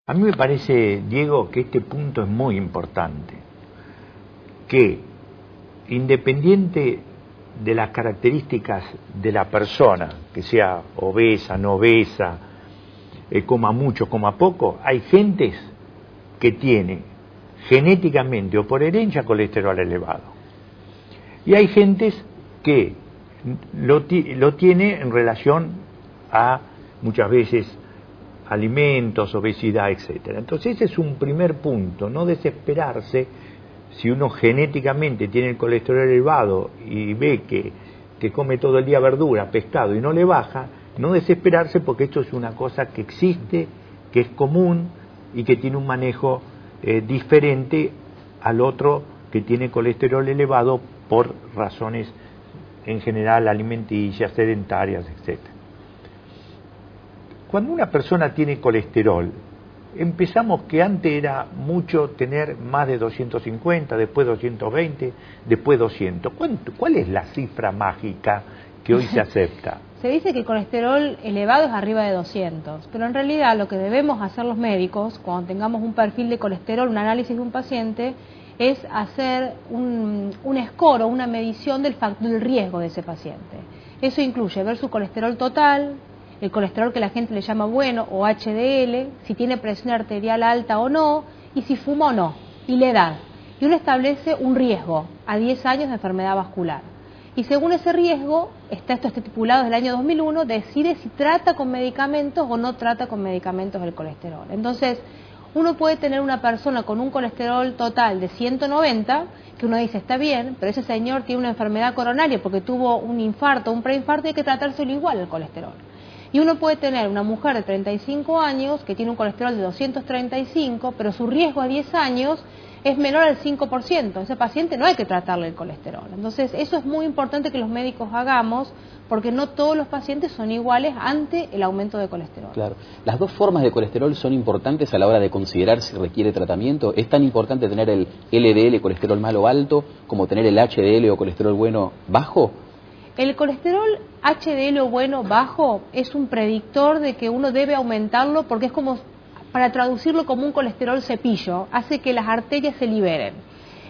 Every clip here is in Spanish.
A mí me parece, Diego, que este punto es muy importante, que independiente de las características de la persona, que sea obesa, no obesa, coma mucho, coma poco, hay gentes que tiene genéticamente o por herencia colesterol elevado. Y hay gentes que lo tiene en relación a muchas veces alimentos, obesidad, etcétera. Entonces ese es un primer punto, no desesperarse si uno genéticamente tiene el colesterol elevado y ve que come todo el día verdura, pescado y no le baja, no desesperarse porque esto es una cosa que existe, que es común y que tiene un manejo diferente al otro que tiene colesterol elevado por razones en general alimenticias, sedentarias, etcétera. Cuando una persona tiene colesterol, empezamos que antes era mucho tener más de 250, después 220, después 200. ¿Cuál es la cifra mágica que hoy se acepta? Se dice que el colesterol elevado es arriba de 200, pero en realidad lo que debemos hacer los médicos, cuando tengamos un perfil de colesterol, un análisis de un paciente, es hacer un score o una medición del riesgo de ese paciente. Eso incluye ver su colesterol total, el colesterol que la gente le llama bueno o HDL, si tiene presión arterial alta o no, y si fuma o no, y la edad. Y uno establece un riesgo a 10 años de enfermedad vascular. Y según ese riesgo, esto está estipulado desde el año 2001, decide si trata con medicamentos o no trata con medicamentos el colesterol. Entonces, uno puede tener una persona con un colesterol total de 190, que uno dice está bien, pero ese señor tiene una enfermedad coronaria porque tuvo un infarto, un preinfarto, y hay que tratárselo igual el colesterol. Y uno puede tener una mujer de 35 años que tiene un colesterol de 235, pero su riesgo a 10 años es menor al 5%. Ese paciente no hay que tratarle el colesterol. Entonces, eso es muy importante que los médicos hagamos, porque no todos los pacientes son iguales ante el aumento de colesterol. Claro. Las dos formas de colesterol son importantes a la hora de considerar si requiere tratamiento. ¿Es tan importante tener el LDL, colesterol malo alto, como tener el HDL o colesterol bueno bajo? El colesterol HDL o bueno bajo es un predictor de que uno debe aumentarlo, porque es como, para traducirlo como un colesterol cepillo, hace que las arterias se liberen.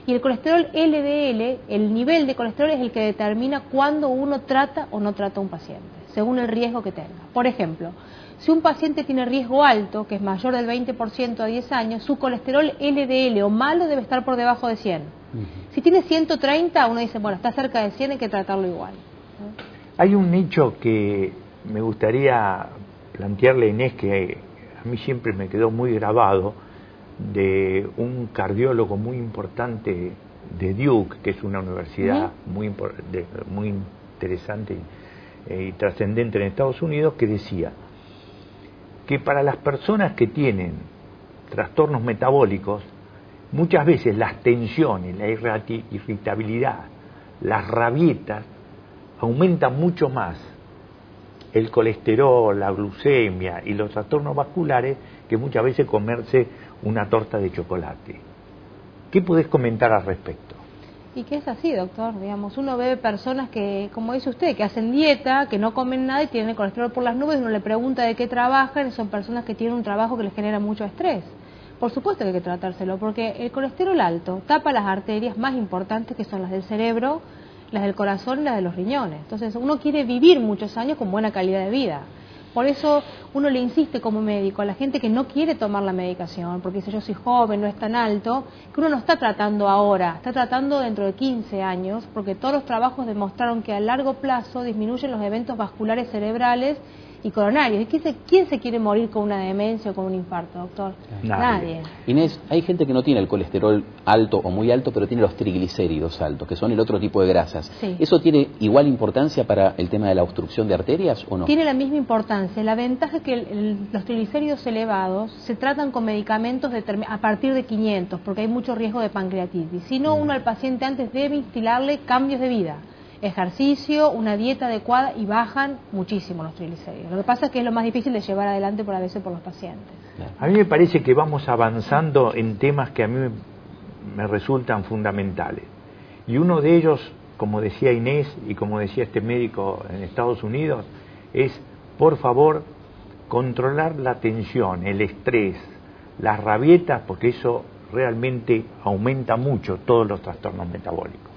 Y el colesterol LDL, el nivel de colesterol, es el que determina cuándo uno trata o no trata a un paciente, según el riesgo que tenga. Por ejemplo, si un paciente tiene riesgo alto, que es mayor del 20% a 10 años, su colesterol LDL o malo debe estar por debajo de 100. Si tiene 130, uno dice, bueno, está cerca de 100, hay que tratarlo igual. Hay un hecho que me gustaría plantearle a Inés, que a mí siempre me quedó muy grabado, de un cardiólogo muy importante de Duke, que es una universidad muy interesante y trascendente en Estados Unidos, que decía que para las personas que tienen trastornos metabólicos, muchas veces las tensiones, la irritabilidad, las rabietas, aumentan mucho más el colesterol, la glucemia y los trastornos vasculares que muchas veces comerse una torta de chocolate. ¿Qué podés comentar al respecto? Y que es así, doctor, digamos, uno ve personas que, como dice usted, que hacen dieta, que no comen nada y tienen el colesterol por las nubes, uno le pregunta de qué trabajan, y son personas que tienen un trabajo que les genera mucho estrés. Por supuesto que hay que tratárselo, porque el colesterol alto tapa las arterias más importantes, que son las del cerebro, las del corazón y las de los riñones. Entonces uno quiere vivir muchos años con buena calidad de vida. Por eso uno le insiste como médico a la gente que no quiere tomar la medicación, porque dice yo soy joven, no es tan alto, que uno no está tratando ahora, está tratando dentro de 15 años, porque todos los trabajos demostraron que a largo plazo disminuyen los eventos vasculares cerebrales y coronarios. ¿Y quién se quiere morir con una demencia o con un infarto, doctor? Nadie. Inés, hay gente que no tiene el colesterol alto o muy alto, pero tiene los triglicéridos altos, que son el otro tipo de grasas. Sí. ¿Eso tiene igual importancia para el tema de la obstrucción de arterias o no? Tiene la misma importancia. La ventaja es que los triglicéridos elevados se tratan con medicamentos a partir de 500, porque hay mucho riesgo de pancreatitis. Si no, uno al paciente antes debe instilarle cambios de vida. Ejercicio, una dieta adecuada, y bajan muchísimo los triglicéridos. Lo que pasa es que es lo más difícil de llevar adelante a veces por los pacientes. A mí me parece que vamos avanzando en temas que a mí me resultan fundamentales. Y uno de ellos, como decía Inés y como decía este médico en Estados Unidos, es, por favor, controlar la tensión, el estrés, las rabietas, porque eso realmente aumenta mucho todos los trastornos metabólicos.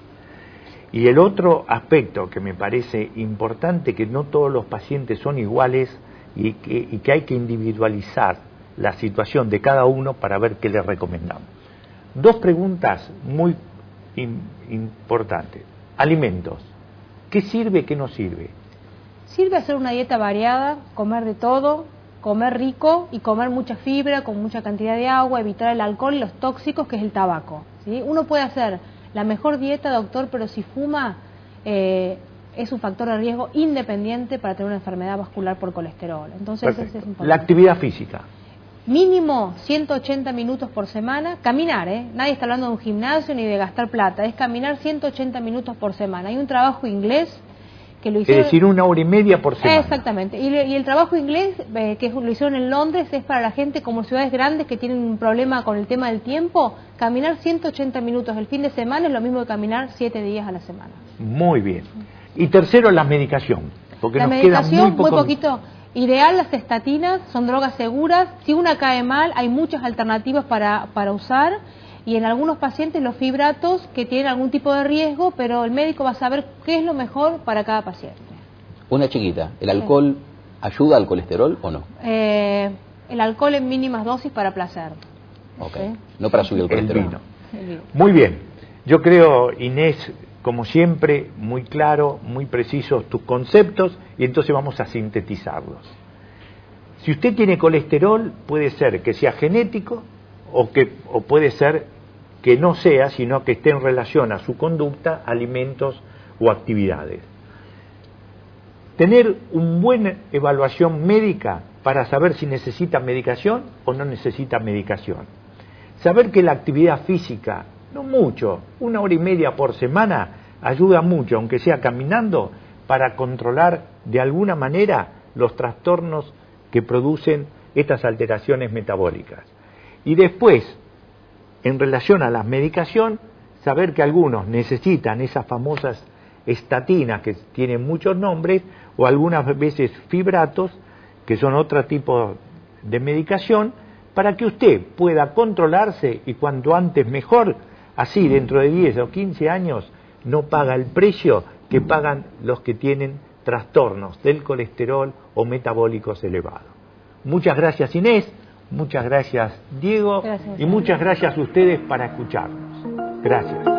Y el otro aspecto que me parece importante, que no todos los pacientes son iguales y que hay que individualizar la situación de cada uno para ver qué le recomendamos. Dos preguntas muy importantes. Alimentos. ¿Qué sirve, qué no sirve? Sirve hacer una dieta variada, comer de todo, comer rico y comer mucha fibra, con mucha cantidad de agua, evitar el alcohol y los tóxicos, que es el tabaco, ¿sí? Uno puede hacer la mejor dieta, doctor, pero si fuma es un factor de riesgo independiente para tener una enfermedad vascular por colesterol. Entonces, ese es importante. La actividad física. Mínimo 180 minutos por semana, caminar, nadie está hablando de un gimnasio ni de gastar plata, es caminar 180 minutos por semana. Hay un trabajo inglés que lo hicieron... Es decir, 1 hora y media por semana. Exactamente, y el trabajo inglés que lo hicieron en Londres es para la gente como ciudades grandes que tienen un problema con el tema del tiempo. Caminar 180 minutos el fin de semana es lo mismo que caminar 7 días a la semana. Muy bien. Y tercero, la medicación, porque la nos medicación, queda muy poquito. Ideal, las estatinas son drogas seguras. Si una cae mal, hay muchas alternativas para usar, y en algunos pacientes los fibratos que tienen algún tipo de riesgo, pero el médico va a saber qué es lo mejor para cada paciente. Una chiquita, ¿el alcohol ayuda al colesterol o no? El alcohol en mínimas dosis para placer. Okay. No para subir el colesterol. El vino. Muy bien. Yo creo, Inés, como siempre, muy claro, muy precisos tus conceptos, y entonces vamos a sintetizarlos. Si usted tiene colesterol, puede ser que sea genético o puede ser que no sea, sino que esté en relación a su conducta, alimentos o actividades. Tener una buena evaluación médica para saber si necesita medicación o no necesita medicación. Saber que la actividad física, no mucho, 1 hora y media por semana, ayuda mucho, aunque sea caminando, para controlar de alguna manera los trastornos que producen estas alteraciones metabólicas. Y después, en relación a la medicación, saber que algunos necesitan esas famosas estatinas que tienen muchos nombres, o algunas veces fibratos, que son otro tipo de medicación, para que usted pueda controlarse, y cuanto antes mejor, así dentro de 10 o 15 años no paga el precio que pagan los que tienen trastornos del colesterol o metabólicos elevados. Muchas gracias, Inés, muchas gracias, Diego, y muchas gracias a ustedes para escucharnos. Gracias.